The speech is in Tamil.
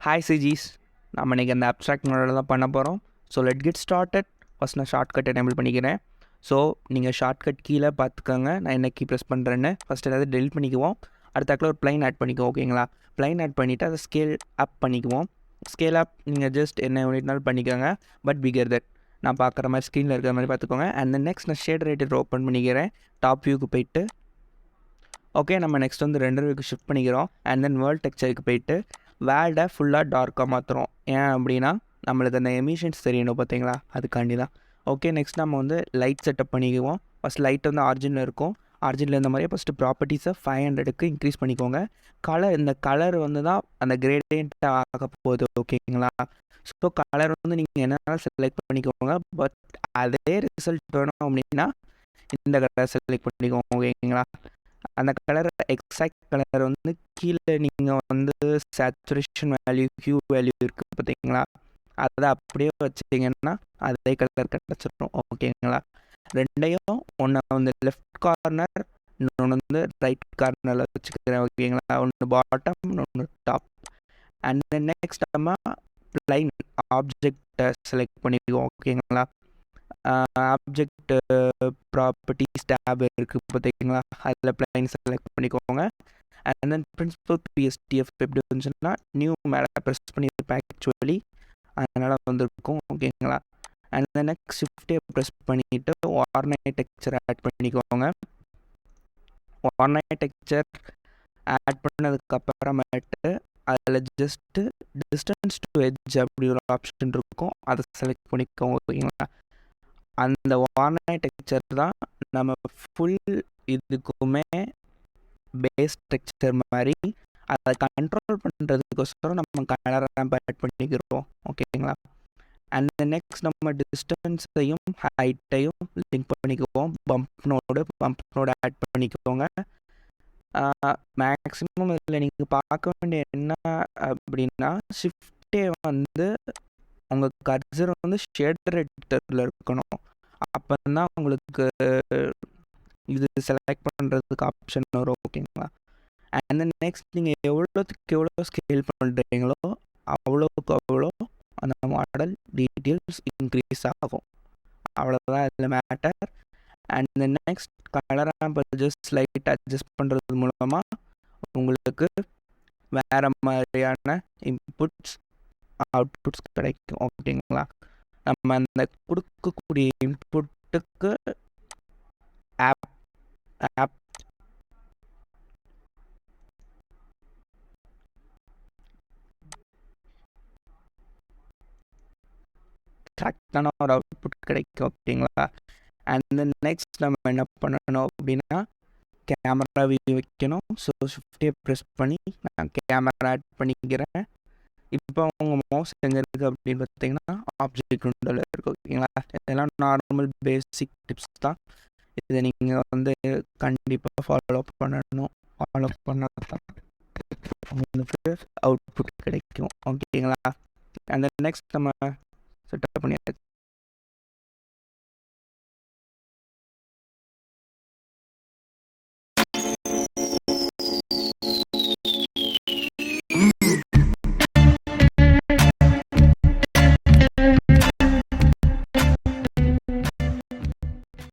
ஹாய் சிஜிஸ், நம்ம இன்றைக்கி அந்த அப்ட்ராக்ட் மாடல் தான் பண்ண போகிறோம். So let get started. First நான் ஷார்ட்கட் எனேபிள் பண்ணிக்கிறேன். ஸோ நீங்கள் ஷார்ட்கட் கீழே பார்த்துக்கோங்க, நான் என்ன கீ ப்ரெஸ் பண்ணுறேன்னு. ஃபஸ்ட் ஏதாவது டெலிட் பண்ணிக்குவோம். அடுத்தாக்கில் ஒரு ப்ளைன் ஆட் பண்ணிக்குவோம். ஓகேங்களா? ப்ளைன் ஆட் பண்ணிவிட்டு அதை ஸ்கேல் அப் பண்ணிக்குவோம். ஸ்கேல் அப் நீங்கள் ஜஸ்ட் என்ன யூனிட்னாலும் பண்ணிக்கோங்க, பட் பிகர் தட். நான் பார்க்குற மாதிரி ஸ்க்ரீனில் இருக்கிற மாதிரி பார்த்துக்கோங்க. அண்ட் தென் நெக்ஸ்ட் நான் ஷேட் ரைட்டர் ஓப்பன் பண்ணிக்கிறேன். டாப் வியூக்கு போயிட்டு ஓகே, நம்ம நெக்ஸ்ட் வந்து ரெண்டர் வியூக்கு ஷிஃப்ட் பண்ணிக்கிறோம். அண்ட் தென் வேர்ல்ட் டெக்ஸ்சருக்கு போயிட்டு வேர்ல்டை ஃபுல்லாக டார்க்காக மாற்றுறோம். ஏன் அப்படின்னா நம்மளுக்கு அந்த எமிஷன்ஸ் தெரியணும், பார்த்தீங்களா? அதுக்காண்டி தான். ஓகே, நெக்ஸ்ட் நம்ம வந்து லைட் செட்டப் பண்ணிக்குவோம். ஃபஸ்ட் லைட் வந்து ஆரிஜினில் இருக்கும். ஆரிஜினில் இந்த மாதிரி ஃபஸ்ட்டு ப்ராப்பர்ட்டிஸை 500க்கு இன்க்ரீஸ் பண்ணிக்கோங்க. இந்த கலர் வந்து தான் அந்த கிரேடியன்ட் ஆக போகுது. ஓகேங்களா? ஸோ கலர் வந்து நீங்கள் என்னென்ன செலக்ட் பண்ணிக்கோங்க, பட் அதே ரிசல்ட் வேணும் அப்படின்னா இந்த கலர் செலக்ட் பண்ணிக்கோங்க. ஓகேங்களா? அந்த கலர் எக்ஸாக்ட் கலர் வந்து கீழே நீங்கள் வந்து சேச்சுரேஷன் வேல்யூ, ஹியூ வேல்யூ இருக்குது பார்த்தீங்களா? அதை அப்படியே வச்சிங்கன்னா அதே கலர் கிடச்சிடும். ஓகேங்களா? ரெண்டையும் ஒன்று வந்து லெஃப்ட் கார்னர், இன்னொன்று வந்து ரைட் கார்னரில் வச்சுக்கிறேன். ஓகேங்களா? ஒன்று பாட்டம், இன்னொன்று டாப். அண்ட் தென் நெக்ஸ்ட் நம்ம லைன் ஆப்ஜெக்டை செலக்ட் பண்ணிக்குவோம். ஓகேங்களா? ஆப்ஜெக்ட் ப்ராப்பர்ட்டிஸ் டேப் இருக்குது பார்த்தீங்களா? அதில் ப்ளைன் செலக்ட் பண்ணிக்கோங்க. அண்ட் தென் பிரின்சிபல் பிஎஸ்டிஎஃப் எப்படி வந்துச்சுன்னா நியூ மேலே ப்ரெஸ் பண்ணியிருப்பேன் ஆக்சுவலி, அதனால் வந்துருக்கும். ஓகேங்களா? அண்ட் தென் நெக்ஸ்ட் ஷிஃப்டே ப்ரெஸ் பண்ணிவிட்டு வார்னைட் டெக்ஸ்சர் ஆட் பண்ணிக்கோங்க. வார்னைட் டெக்ஸ்சர் ஆட் பண்ணதுக்கப்புறமேட்டு அதில் ஜஸ்ட்டு டிஸ்டன்ஸ் டு எட்ஜ் அப்படி ஒரு ஆப்ஷன் இருக்கும், அதை செலக்ட் பண்ணிக்கோங்க. ஓகேங்களா? அந்த வார்னைட் டெக்ஸ்சர் தான் நம்ம ஃபுல் இதுக்குமே பேஸ் டெக்ஸ்சர் மாதிரி. அதை கண்ட்ரோல் பண்ணுறதுக்கோசரம் நம்ம கலர் ரேம்ப் ஆட் பண்ணிக்கிறோம். ஓகேங்களா? அண்ட் நெக்ஸ்ட் நம்ம டிஸ்டன்ஸையும் ஹைட்டையும் லிங்க் பண்ணிக்குவோம். பம்ப் நோடு ஆட் பண்ணிக்கோங்க. மேக்ஸிமம் இதில் நீங்கள் பார்க்க வேண்டிய என்ன அப்படின்னா, ஷிஃப்டே வந்து உங்கள் கர்சர் வந்து ஷேடர் எடிட்டரில் இருக்கணும். அப்போ தான் உங்களுக்கு இது செலக்ட் பண்ணுறதுக்கு ஆப்ஷன் வரும். ஓகேங்களா? அண்ட் தென் நெக்ஸ்ட் நீங்கள் எவ்வளோத்துக்கு எவ்வளோ ஸ்கேல் பண்ணுறீங்களோ அவ்வளோக்கு அவ்வளோ அந்த மாடல் டீட்டெயில்ஸ் இன்க்ரீஸ் ஆகும். அவ்வளோதான் இதில் matter. And then next colour ramp just light adjust பண்ணுறது மூலமாக உங்களுக்கு வேறு மாதிரியான இன்புட்ஸ் அவுட்புட்ஸ் கிடைக்கும். ஓகேங்களா? நம்ம அந்த கொடுக்கக்கூடிய இன்புட்டுக்கு ஆப் கரெக்டான ஒரு அவுட்புட் கிடைக்கும். ஓகேங்களா? அண்ட் தென் நெக்ஸ்ட் நம்ம என்ன பண்ணணும் அப்படின்னா கேமரா வியூ வைக்கணும். ஸோ ஷிஃப்டே ப்ரெஸ் பண்ணி நான் கேமரா ஆட் பண்ணிக்கிறேன். இப்போ உங்கள் மவுஸ் எங்கே இருக்குது அப்படின்னு பார்த்தீங்கன்னா ஆப்ஜெக்ட் விண்டோவில் இருக்குது. ஓகேங்களா? இதெல்லாம் நார்மல் பேசிக் டிப்ஸ் தான். இதை நீங்கள் வந்து கண்டிப்பாக ஃபாலோ பண்ணணும். ஃபாலோ பண்ணால் தான் உங்களுக்கு அவுட்புட் கிடைக்கும். ஓகேங்களா? அந்த நெக்ஸ்ட் நம்ம செட்டப் பண்ணியாச்சு.